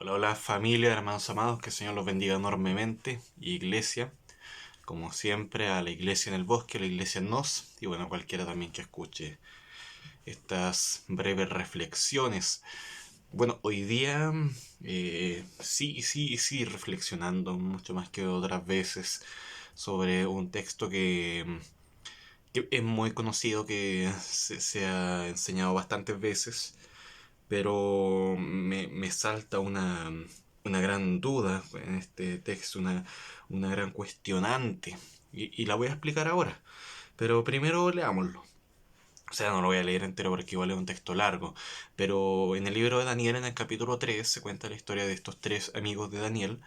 Hola, hola familia, hermanos amados, que el Señor los bendiga enormemente. Y iglesia, como siempre, a la iglesia en el bosque, a la iglesia en nos, y bueno, cualquiera también que escuche estas breves reflexiones. Bueno, hoy día sí, reflexionando mucho más que otras veces sobre un texto que es muy conocido, que se ha enseñado bastantes veces, pero me salta una gran duda en este texto, una gran cuestionante, y la voy a explicar ahora. Pero primero leámoslo. O sea, no lo voy a leer entero porque igual es un texto largo, pero en el libro de Daniel, en el capítulo 3 se cuenta la historia de estos tres amigos de Daniel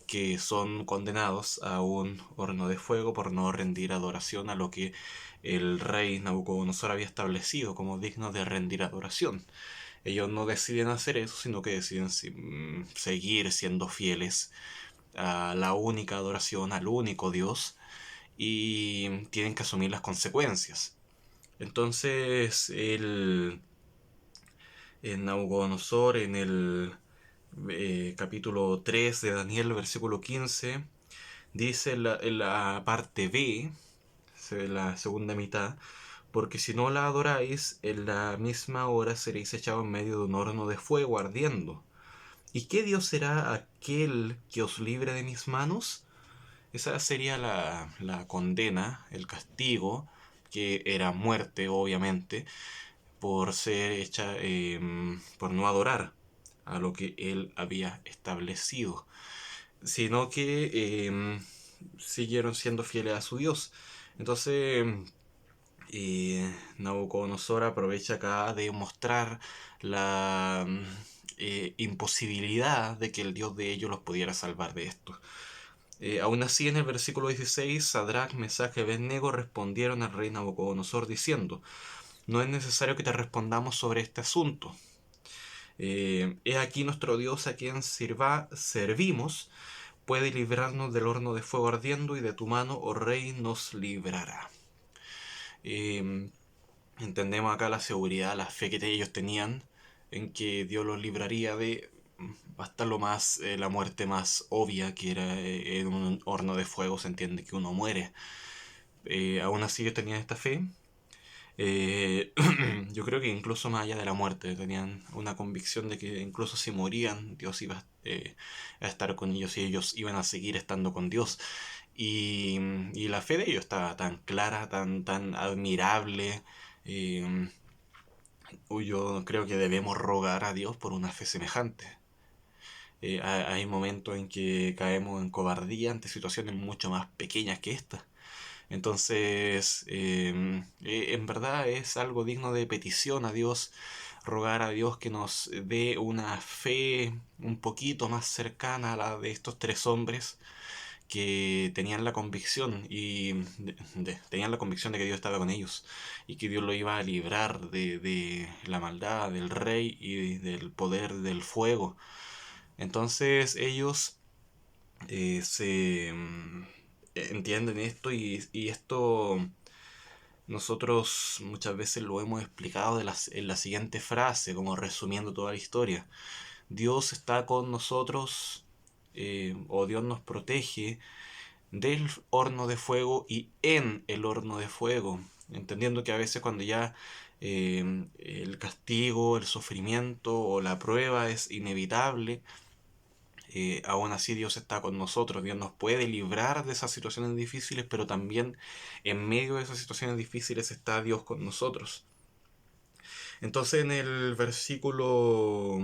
que son condenados a un horno de fuego por no rendir adoración a lo que el rey Nabucodonosor había establecido como digno de rendir adoración. Ellos no deciden hacer eso, sino que deciden seguir siendo fieles a la única adoración, al único Dios, y tienen que asumir las consecuencias. Entonces, en Nabucodonosor, en el capítulo 3 de Daniel, versículo 15, dice en la parte B, la segunda mitad: porque si no la adoráis, en la misma hora seréis echados en medio de un horno de fuego ardiendo. ¿Y qué Dios será aquel que os libre de mis manos? Esa sería la condena, el castigo, que era muerte, obviamente, por ser hecha, por no adorar a lo que él había establecido, sino que siguieron siendo fieles a su Dios. Entonces, Nabucodonosor aprovecha acá de mostrar la imposibilidad de que el Dios de ellos los pudiera salvar de esto. Aún así, en el versículo 16, Sadrach, Mesach y Abednego respondieron al rey Nabucodonosor diciendo: no es necesario que te respondamos sobre este asunto. He aquí nuestro Dios, a quien servimos, puede librarnos del horno de fuego ardiendo, y de tu mano, oh rey, nos librará. Eh, Entendemos acá la seguridad, la fe que ellos tenían en que Dios los libraría de hasta la muerte más obvia, que era en un horno de fuego. Se entiende que uno muere. Aún así ellos tenían esta fe. Eh, yo creo que incluso más allá de la muerte tenían una convicción de que incluso si morían, Dios iba a estar con ellos y ellos iban a seguir estando con Dios. Y la fe de ellos estaba tan clara, tan admirable. eh, yo creo que debemos rogar a Dios por una fe semejante. Hay momentos en que caemos en cobardía ante situaciones mucho más pequeñas que esta. Entonces, en verdad es algo digno de petición a Dios, rogar a Dios que nos dé una fe un poquito más cercana a la de estos tres hombres que tenían la convicción tenían la convicción de que Dios estaba con ellos y que Dios lo iba a librar de la maldad del rey y del poder del fuego. Entonces ellos se entienden esto, y esto nosotros muchas veces lo hemos explicado en la siguiente frase, como resumiendo toda la historia: Dios está con nosotros, o Dios nos protege del horno de fuego y en el horno de fuego, entendiendo que a veces cuando ya el castigo, el sufrimiento o la prueba es inevitable, aún así Dios está con nosotros. Dios nos puede librar de esas situaciones difíciles, pero también en medio de esas situaciones difíciles está Dios con nosotros. Entonces, en el versículo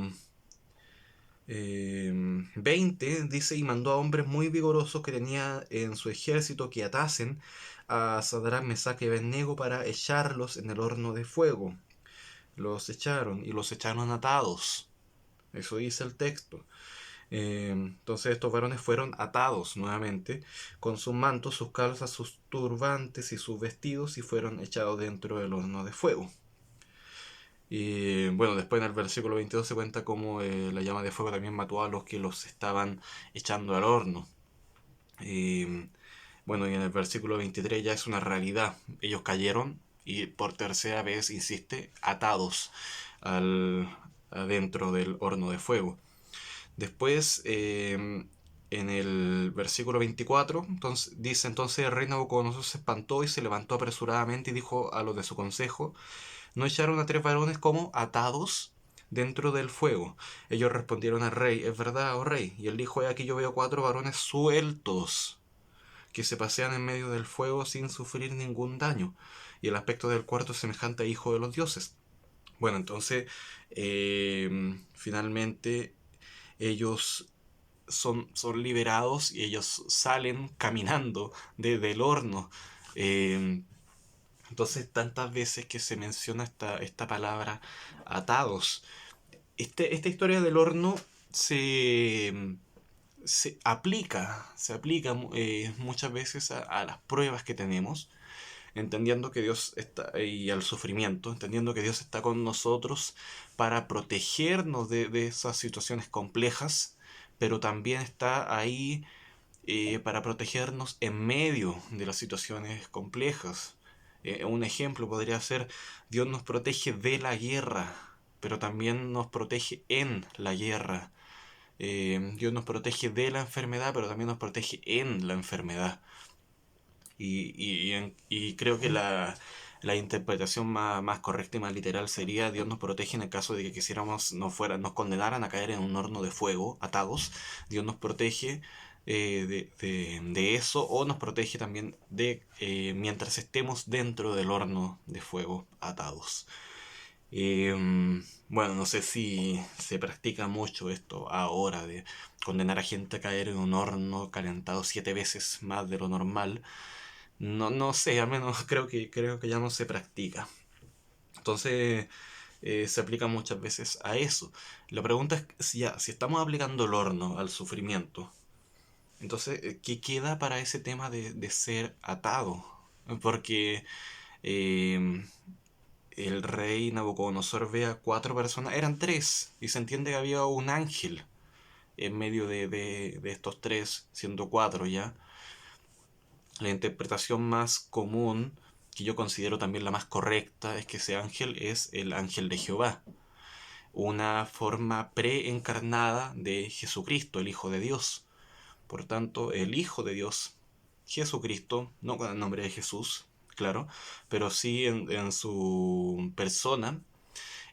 20 dice: y mandó a hombres muy vigorosos que tenía en su ejército que atasen a Sadrach, Mesach y Abednego para echarlos en el horno de fuego. Los echaron, y los echaron atados. Eso dice el texto. Entonces estos varones fueron atados nuevamente con sus mantos, sus calzas, sus turbantes y sus vestidos, y fueron echados dentro del horno de fuego. Y bueno, después en el versículo 22 se cuenta cómo la llama de fuego también mató a los que los estaban echando al horno. Y bueno, y en el versículo 23 ya es una realidad. Ellos cayeron, y por tercera vez, insiste, atados adentro del horno de fuego. Después, en el versículo 24, entonces, dice: entonces el rey Nabucodonosor se espantó y se levantó apresuradamente y dijo a los de su consejo: ¿no echaron a 3 varones como atados dentro del fuego? Ellos respondieron al rey: es verdad, oh rey. Y él dijo: he aquí, yo veo 4 varones sueltos que se pasean en medio del fuego sin sufrir ningún daño, y el aspecto del cuarto es semejante a hijo de los dioses. Bueno, entonces, finalmente ellos son liberados y ellos salen caminando del horno. Eh, entonces, tantas veces que se menciona esta palabra atados. Esta historia del horno se aplica muchas veces a las pruebas que tenemos, entendiendo que Dios está, y al sufrimiento, entendiendo que Dios está con nosotros para protegernos de esas situaciones complejas, pero también está ahí para protegernos en medio de las situaciones complejas. Un ejemplo podría ser: Dios nos protege de la guerra, pero también nos protege en la guerra. Dios nos protege de la enfermedad, pero también nos protege en la enfermedad. Y creo que la interpretación más correcta y más literal sería: Dios nos protege en el caso de que quisiéramos nos condenaran a caer en un horno de fuego, atados. Dios nos protege de eso, o nos protege también de mientras estemos dentro del horno de fuego, atados. Bueno, no sé si se practica mucho esto ahora de condenar a gente a caer en un horno calentado 7 veces más de lo normal. No sé, al menos creo que ya no se practica. Entonces, se aplica muchas veces a eso. La pregunta es si estamos aplicando el horno al sufrimiento, entonces, ¿qué queda para ese tema de ser atado? Porque eh, el rey Nabucodonosor ve a 4 personas, eran 3, y se entiende que había un ángel en medio de estos 3, siendo 4 ya. La interpretación más común, que yo considero también la más correcta, es que ese ángel es el ángel de Jehová, una forma preencarnada de Jesucristo, el Hijo de Dios. Por tanto, el Hijo de Dios, Jesucristo, no con el nombre de Jesús, claro, pero sí en su persona,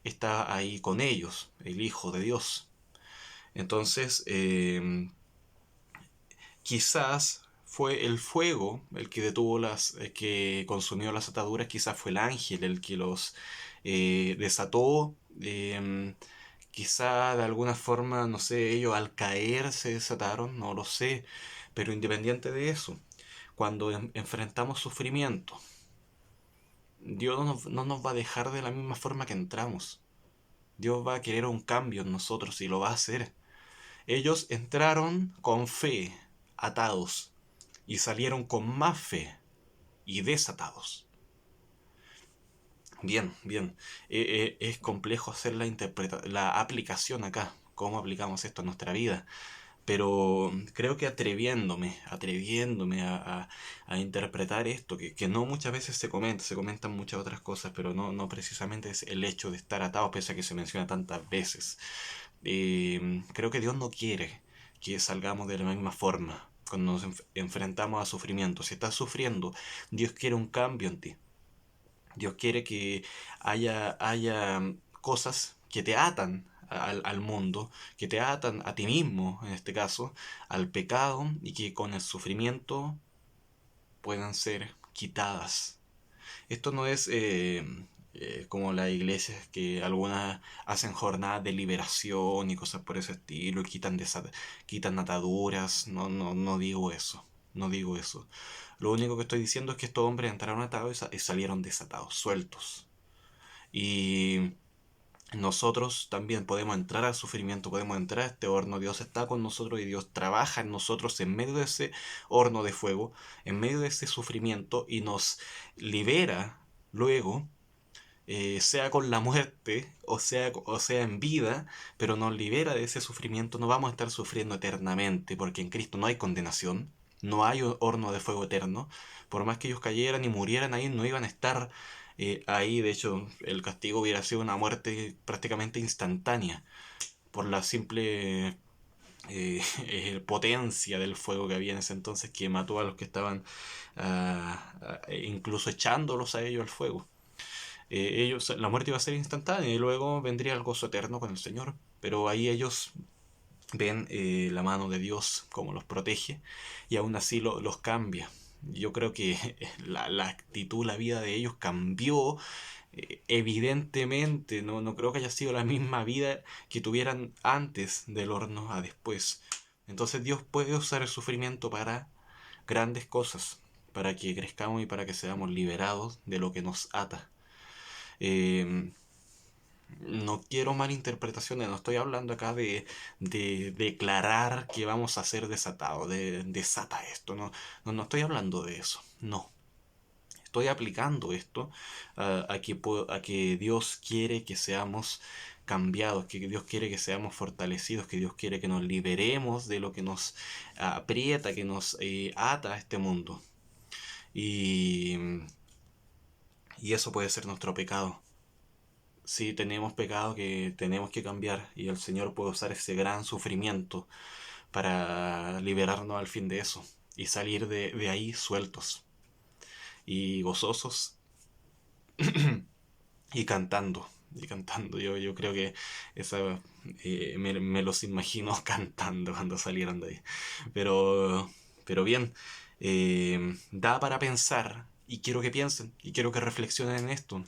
está ahí con ellos, el Hijo de Dios. Entonces, quizás fue el fuego el que detuvo que consumió las ataduras, quizás fue el ángel el que los desató. Quizá de alguna forma, no sé, ellos al caer se desataron, no lo sé, pero independiente de eso, cuando enfrentamos sufrimiento, Dios no nos va a dejar de la misma forma que entramos. Dios va a querer un cambio en nosotros y lo va a hacer. Ellos entraron con fe, atados, y salieron con más fe y desatados. Bien, bien. Es complejo hacer la aplicación acá, cómo aplicamos esto a nuestra vida. Pero creo que atreviéndome a interpretar esto, que no muchas veces se comentan muchas otras cosas, pero no precisamente es el hecho de estar atados, pese a que se menciona tantas veces. Creo que Dios no quiere que salgamos de la misma forma cuando nos enfrentamos a sufrimiento. Si estás sufriendo, Dios quiere un cambio en ti. Dios quiere que haya cosas que te atan al mundo, que te atan a ti mismo, en este caso, al pecado, y que con el sufrimiento puedan ser quitadas. Esto no es como las iglesias que algunas hacen jornadas de liberación y cosas por ese estilo, y quitan ataduras. No digo eso. No digo eso. Lo único que estoy diciendo es que estos hombres entraron atados y salieron desatados, sueltos. Y nosotros también podemos entrar al sufrimiento, podemos entrar a este horno. Dios está con nosotros y Dios trabaja en nosotros en medio de ese horno de fuego, en medio de ese sufrimiento, y nos libera luego, sea con la muerte o sea en vida, pero nos libera de ese sufrimiento. No vamos a estar sufriendo eternamente, porque en Cristo no hay condenación, no hay horno de fuego eterno. Por más que ellos cayeran y murieran ahí, no iban a estar ahí. De hecho, el castigo hubiera sido una muerte prácticamente instantánea, por la simple potencia del fuego que había en ese entonces, que mató a los que estaban incluso echándolos a ellos al fuego. La muerte iba a ser instantánea y luego vendría el gozo eterno con el Señor. Pero ahí ellos ven la mano de Dios como los protege y aún así los cambia. Yo creo que la actitud, la vida de ellos cambió evidentemente. No creo que haya sido la misma vida que tuvieran antes del horno a después. Entonces Dios puede usar el sufrimiento para grandes cosas, para que crezcamos y para que seamos liberados de lo que nos ata. Eh, no quiero malinterpretaciones, no estoy hablando acá de declarar que vamos a ser desatados, de desata esto, no estoy hablando de eso, no. Estoy aplicando esto a que Dios quiere que seamos cambiados, que Dios quiere que seamos fortalecidos, que Dios quiere que nos liberemos de lo que nos aprieta, que nos ata a este mundo. Y, y eso puede ser nuestro pecado. Si tenemos pecado que tenemos que cambiar y el Señor puede usar ese gran sufrimiento para liberarnos al fin de eso y salir de ahí sueltos y gozosos y cantando. Y cantando, yo creo que esa me los imagino cantando cuando salieron de ahí. Pero, pero bien, da para pensar y quiero que piensen y quiero que reflexionen en esto.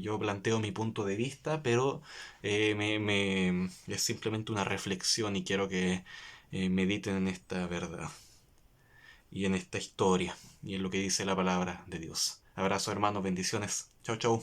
Yo planteo mi punto de vista, pero es simplemente una reflexión y quiero que mediten en esta verdad y en esta historia y en lo que dice la palabra de Dios. Abrazo hermanos, bendiciones. Chau, chau.